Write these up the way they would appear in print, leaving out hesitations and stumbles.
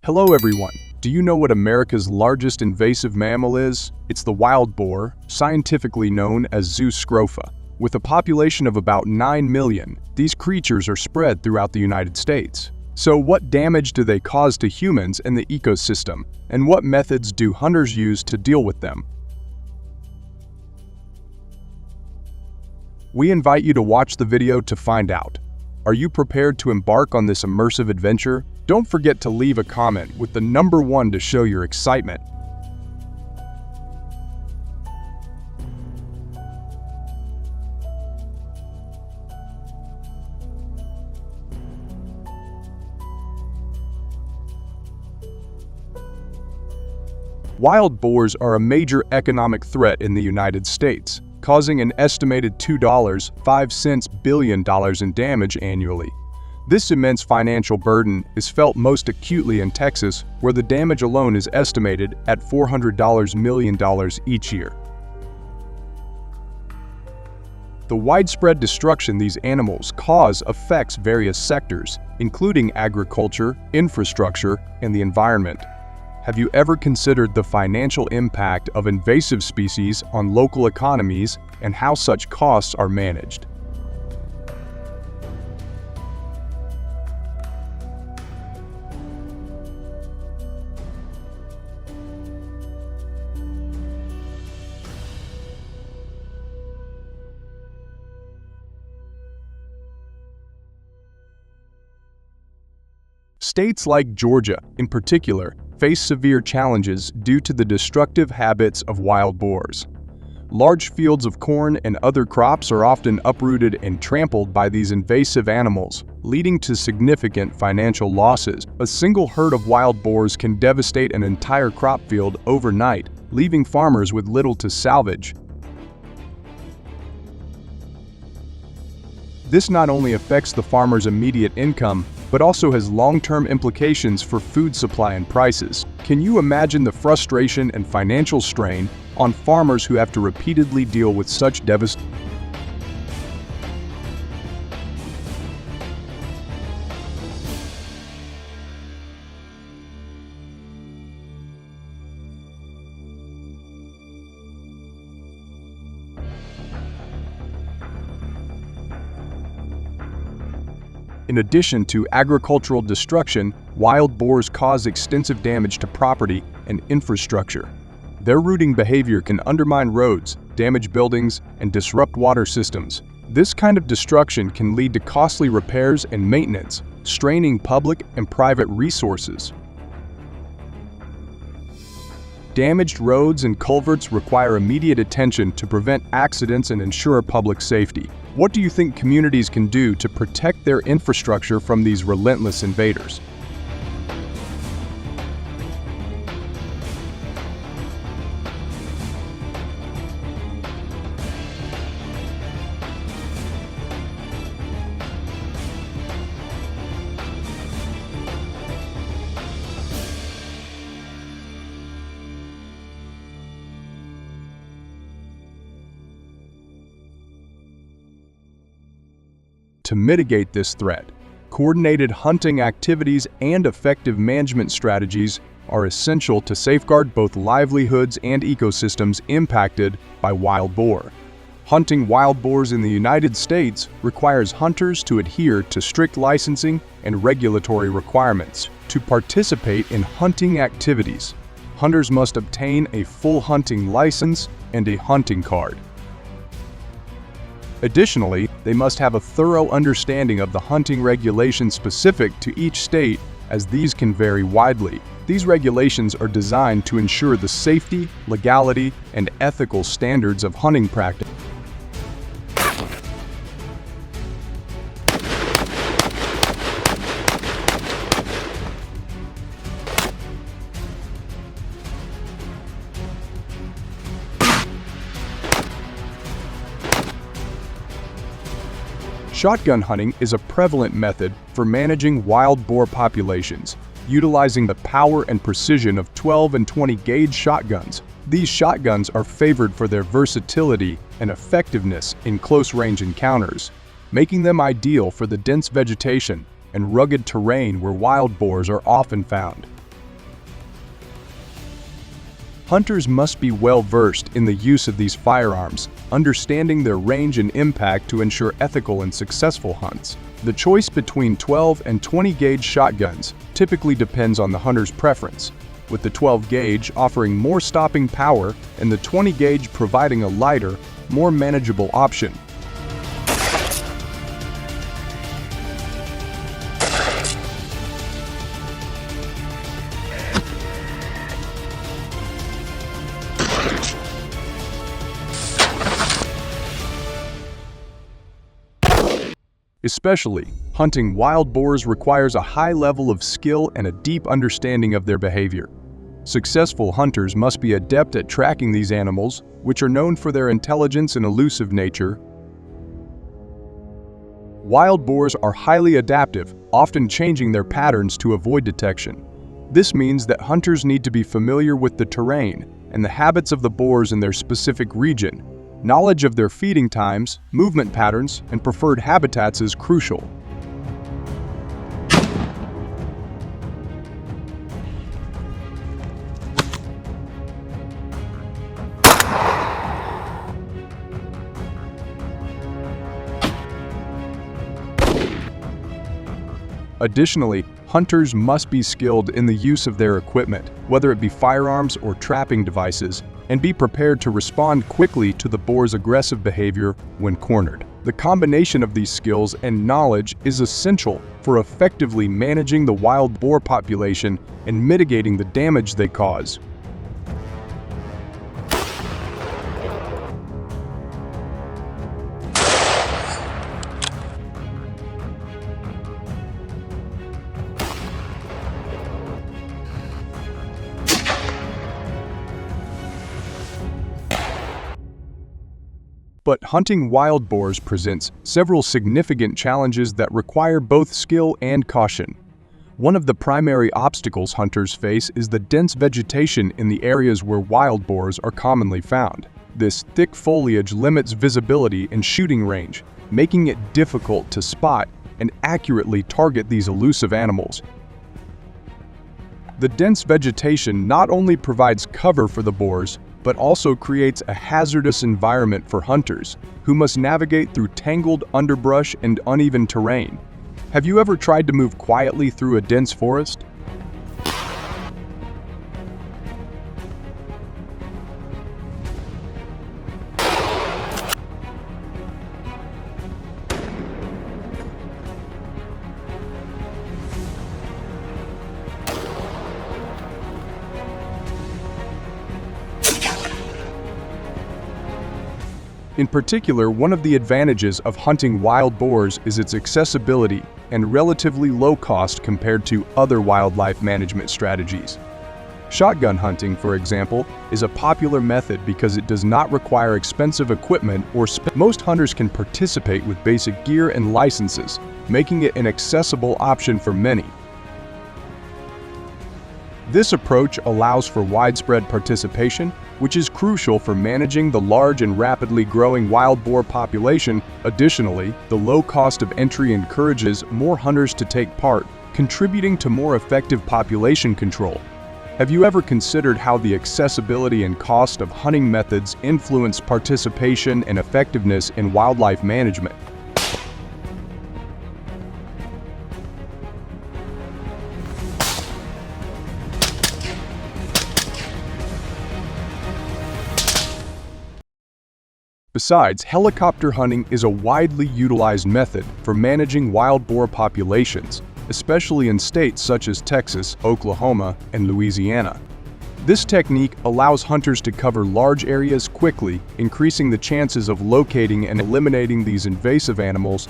Hello everyone. Do you know what America's largest invasive mammal is? It's the wild boar, scientifically known as Zeus scrofa. With a population of about 9 million, these creatures are spread throughout the United States. So what damage do they cause to humans and the ecosystem? And what methods do hunters use to deal with them? We invite you to watch the video to find out. Are you prepared to embark on this immersive adventure? Don't forget to leave a comment with the number 1 to show your excitement. Wild boars are a major economic threat in the United States, causing an estimated $2.05 billion in damage annually. This immense financial burden is felt most acutely in Texas, where the damage alone is estimated at $400 million each year. The widespread destruction these animals cause affects various sectors, including agriculture, infrastructure, and the environment. Have you ever considered the financial impact of invasive species on local economies and how such costs are managed? States like Georgia, in particular, face severe challenges due to the destructive habits of wild boars. Large fields of corn and other crops are often uprooted and trampled by these invasive animals, leading to significant financial losses. A single herd of wild boars can devastate an entire crop field overnight, leaving farmers with little to salvage. This not only affects the farmer's immediate income, but also has long-term implications for food supply and prices. Can you imagine the frustration and financial strain on farmers who have to repeatedly deal with such devastation? In addition to agricultural destruction, wild boars cause extensive damage to property and infrastructure. Their rooting behavior can undermine roads, damage buildings, and disrupt water systems. This kind of destruction can lead to costly repairs and maintenance, straining public and private resources. Damaged roads and culverts require immediate attention to prevent accidents and ensure public safety. What do you think communities can do to protect their infrastructure from these relentless invaders? To mitigate this threat, coordinated hunting activities and effective management strategies are essential to safeguard both livelihoods and ecosystems impacted by wild boar. Hunting wild boars in the United States requires hunters to adhere to strict licensing and regulatory requirements. To participate in hunting activities, hunters must obtain a full hunting license and a hunting card. Additionally, they must have a thorough understanding of the hunting regulations specific to each state, as these can vary widely. These regulations are designed to ensure the safety, legality, and ethical standards of hunting practice. Shotgun hunting is a prevalent method for managing wild boar populations, utilizing the power and precision of 12 and 20 gauge shotguns. These shotguns are favored for their versatility and effectiveness in close-range encounters, making them ideal for the dense vegetation and rugged terrain where wild boars are often found. Hunters must be well versed in the use of these firearms, understanding their range and impact to ensure ethical and successful hunts. The choice between 12 and 20 gauge shotguns typically depends on the hunter's preference, with the 12 gauge offering more stopping power and the 20 gauge providing a lighter, more manageable option. Especially, hunting wild boars requires a high level of skill and a deep understanding of their behavior. Successful hunters must be adept at tracking these animals, which are known for their intelligence and elusive nature. Wild boars are highly adaptive, often changing their patterns to avoid detection. This means that hunters need to be familiar with the terrain and the habits of the boars in their specific region. Knowledge of their feeding times, movement patterns, and preferred habitats is crucial. Additionally, hunters must be skilled in the use of their equipment, whether it be firearms or trapping devices, and be prepared to respond quickly to the boar's aggressive behavior when cornered. The combination of these skills and knowledge is essential for effectively managing the wild boar population and mitigating the damage they cause. But hunting wild boars presents several significant challenges that require both skill and caution. One of the primary obstacles hunters face is the dense vegetation in the areas where wild boars are commonly found. This thick foliage limits visibility and shooting range, making it difficult to spot and accurately target these elusive animals. The dense vegetation not only provides cover for the boars, but also creates a hazardous environment for hunters, who must navigate through tangled underbrush and uneven terrain. Have you ever tried to move quietly through a dense forest? In particular, one of the advantages of hunting wild boars is its accessibility and relatively low cost compared to other wildlife management strategies. Shotgun hunting, for example, is a popular method because it does not require expensive equipment or most hunters can participate with basic gear and licenses, making it an accessible option for many. This approach allows for widespread participation, which is crucial for managing the large and rapidly growing wild boar population. Additionally, the low cost of entry encourages more hunters to take part, contributing to more effective population control. Have you ever considered how the accessibility and cost of hunting methods influence participation and effectiveness in wildlife management? Besides, helicopter hunting is a widely utilized method for managing wild boar populations, especially in states such as Texas, Oklahoma, and Louisiana. This technique allows hunters to cover large areas quickly, increasing the chances of locating and eliminating these invasive animals.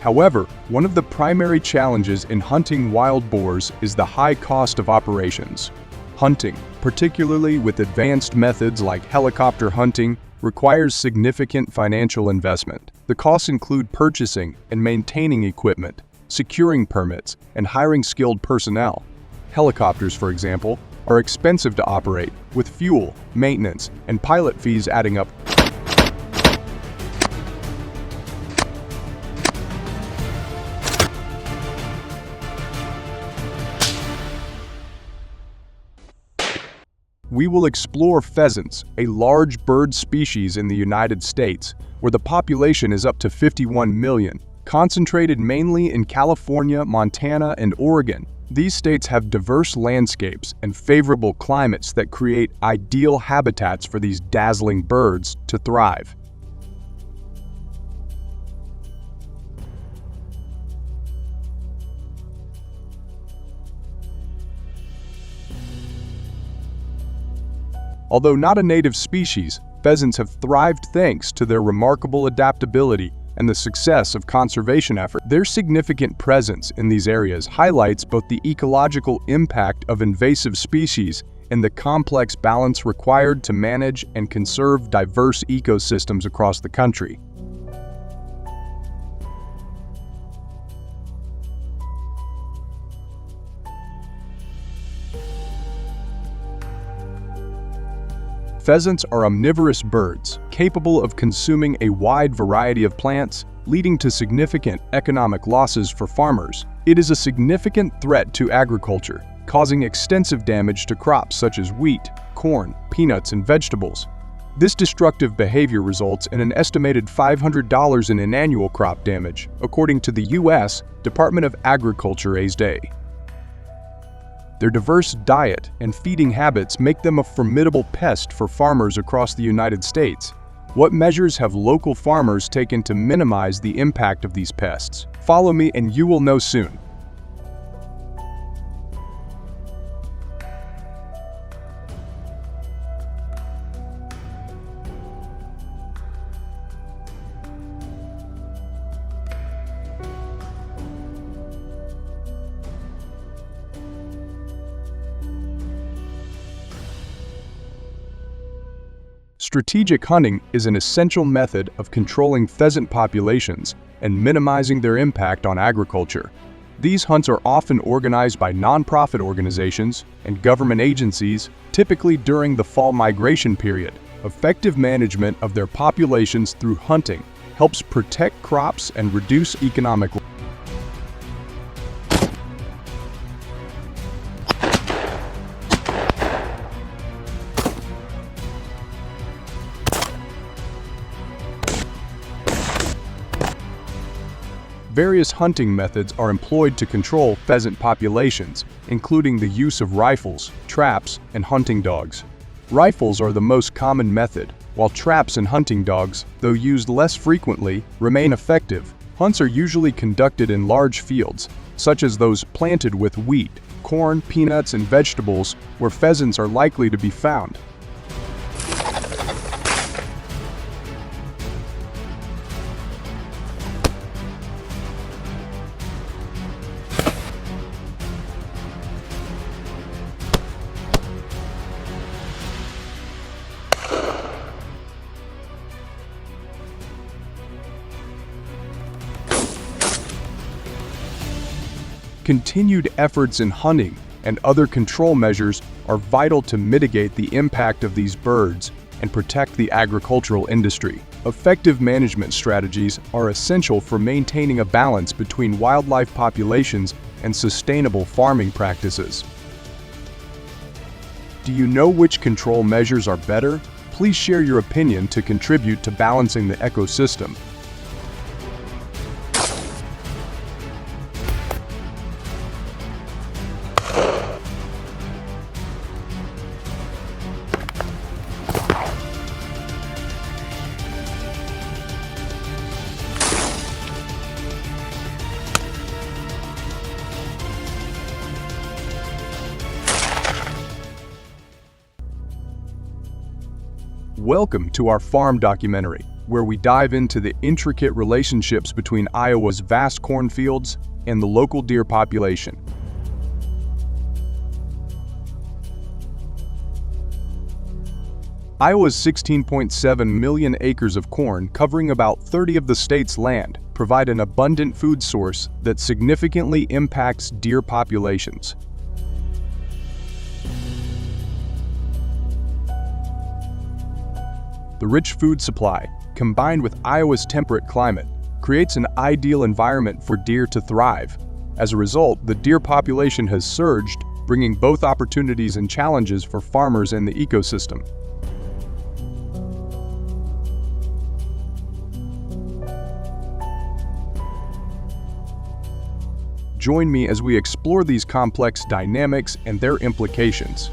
However, one of the primary challenges in hunting wild boars is the high cost of operations. Hunting, particularly with advanced methods like helicopter hunting, requires significant financial investment. The costs include purchasing and maintaining equipment, securing permits, and hiring skilled personnel. Helicopters, for example, are expensive to operate, with fuel, maintenance, and pilot fees adding up. We will explore pheasants, a large bird species in the United States, where the population is up to 51 million, concentrated mainly in California, Montana, and Oregon. These states have diverse landscapes and favorable climates that create ideal habitats for these dazzling birds to thrive. Although not a native species, pheasants have thrived thanks to their remarkable adaptability and the success of conservation efforts. Their significant presence in these areas highlights both the ecological impact of invasive species and the complex balance required to manage and conserve diverse ecosystems across the country. Pheasants are omnivorous birds, capable of consuming a wide variety of plants, leading to significant economic losses for farmers. It is a significant threat to agriculture, causing extensive damage to crops such as wheat, corn, peanuts, and vegetables. This destructive behavior results in an estimated $500 in annual crop damage, according to the U.S. Department of Agriculture's day. Their diverse diet and feeding habits make them a formidable pest for farmers across the United States. What measures have local farmers taken to minimize the impact of these pests? Follow me and you will know soon. Strategic hunting is an essential method of controlling pheasant populations and minimizing their impact on agriculture. These hunts are often organized by nonprofit organizations and government agencies, typically during the fall migration period. Effective management of their populations through hunting helps protect crops and reduce economic loss. Various hunting methods are employed to control pheasant populations, including the use of rifles, traps, and hunting dogs. Rifles are the most common method, while traps and hunting dogs, though used less frequently, remain effective. Hunts are usually conducted in large fields, such as those planted with wheat, corn, peanuts, and vegetables, where pheasants are likely to be found. Continued efforts in hunting and other control measures are vital to mitigate the impact of these birds and protect the agricultural industry. Effective management strategies are essential for maintaining a balance between wildlife populations and sustainable farming practices. Do you know which control measures are better? Please share your opinion to contribute to balancing the ecosystem. Welcome to our farm documentary, where we dive into the intricate relationships between Iowa's vast cornfields and the local deer population. Iowa's 16.7 million acres of corn, covering about 30 of the state's land, provide an abundant food source that significantly impacts deer populations. The rich food supply, combined with Iowa's temperate climate, creates an ideal environment for deer to thrive. As a result, the deer population has surged, bringing both opportunities and challenges for farmers and the ecosystem. Join me as we explore these complex dynamics and their implications.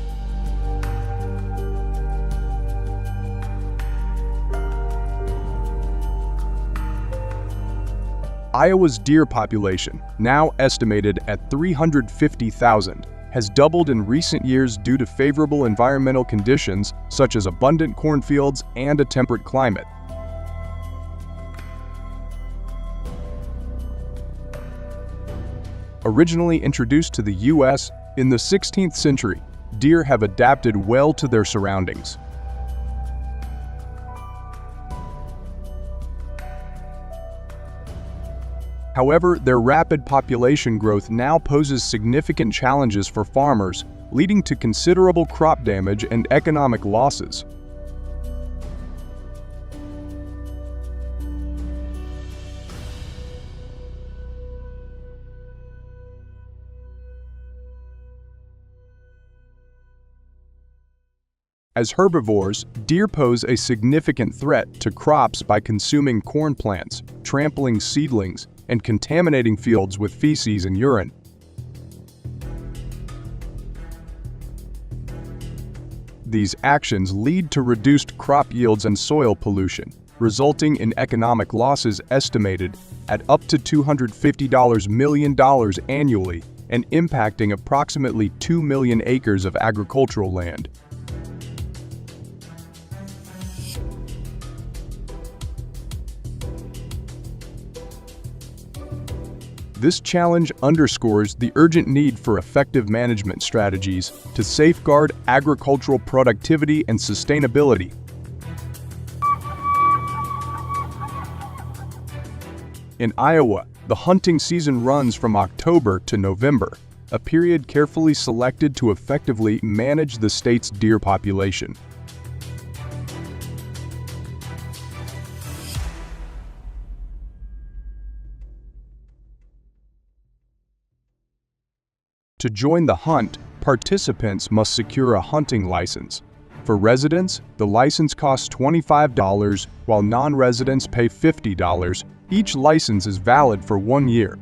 Iowa's deer population, now estimated at 350,000, has doubled in recent years due to favorable environmental conditions such as abundant cornfields and a temperate climate. Originally introduced to the U.S. in the 16th century, deer have adapted well to their surroundings. However, their rapid population growth now poses significant challenges for farmers, leading to considerable crop damage and economic losses. As herbivores, deer pose a significant threat to crops by consuming corn plants, trampling seedlings, and contaminating fields with feces and urine. These actions lead to reduced crop yields and soil pollution, resulting in economic losses estimated at up to $250 million annually and impacting approximately 2 million acres of agricultural land. This challenge underscores the urgent need for effective management strategies to safeguard agricultural productivity and sustainability. In Iowa, the hunting season runs from October to November, a period carefully selected to effectively manage the state's deer population. To join the hunt, participants must secure a hunting license. For residents, the license costs $25, while non-residents pay $50. Each license is valid for 1 year.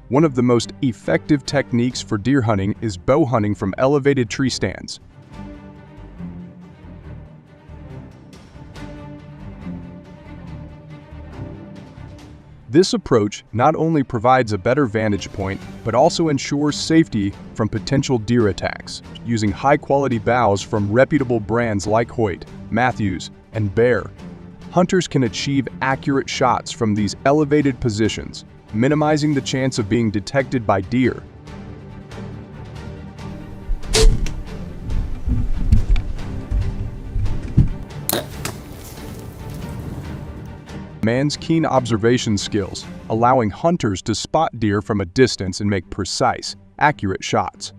One of the most effective techniques for deer hunting is bow hunting from elevated tree stands. This approach not only provides a better vantage point, but also ensures safety from potential deer attacks. Using high-quality bows from reputable brands like Hoyt, Matthews, and Bear, hunters can achieve accurate shots from these elevated positions, minimizing the chance of being detected by deer. Man's keen observation skills, allowing hunters to spot deer from a distance and make precise, accurate shots.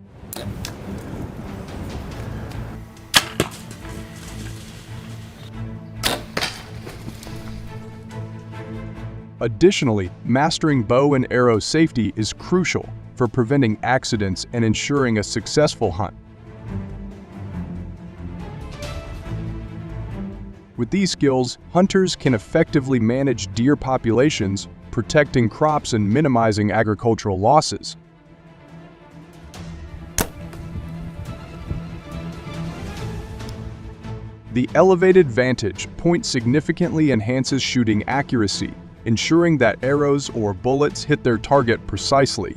Additionally, mastering bow and arrow safety is crucial for preventing accidents and ensuring a successful hunt. With these skills, hunters can effectively manage deer populations, protecting crops and minimizing agricultural losses. The elevated vantage point significantly enhances shooting accuracy, ensuring that arrows or bullets hit their target precisely.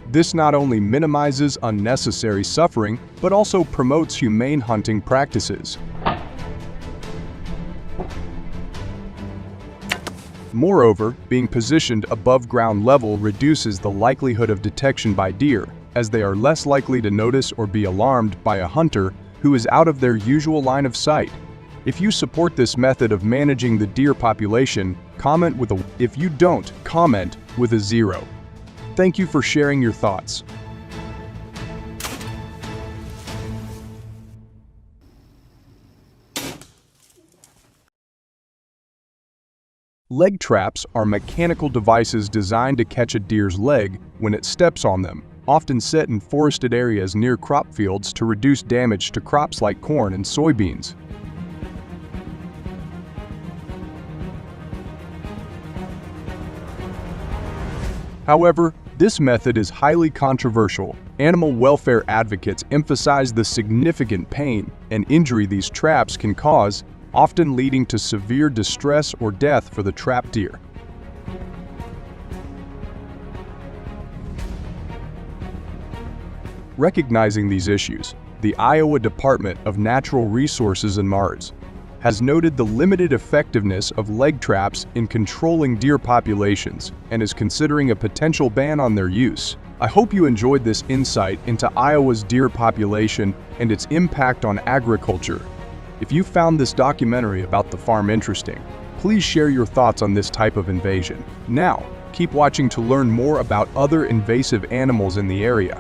This not only minimizes unnecessary suffering, but also promotes humane hunting practices. Moreover, being positioned above ground level reduces the likelihood of detection by deer, as they are less likely to notice or be alarmed by a hunter who is out of their usual line of sight. If you support this method of managing the deer population, comment with a. If you don't, comment with a 0. Thank you for sharing your thoughts. Leg traps are mechanical devices designed to catch a deer's leg when it steps on them, often set in forested areas near crop fields to reduce damage to crops like corn and soybeans. However, this method is highly controversial. Animal welfare advocates emphasize the significant pain and injury these traps can cause, often leading to severe distress or death for the trapped deer. Recognizing these issues, the Iowa Department of Natural Resources and MARS has noted the limited effectiveness of leg traps in controlling deer populations and is considering a potential ban on their use. I hope you enjoyed this insight into Iowa's deer population and its impact on agriculture. If you found this documentary about the farm interesting, please share your thoughts on this type of invasion. Now, keep watching to learn more about other invasive animals in the area.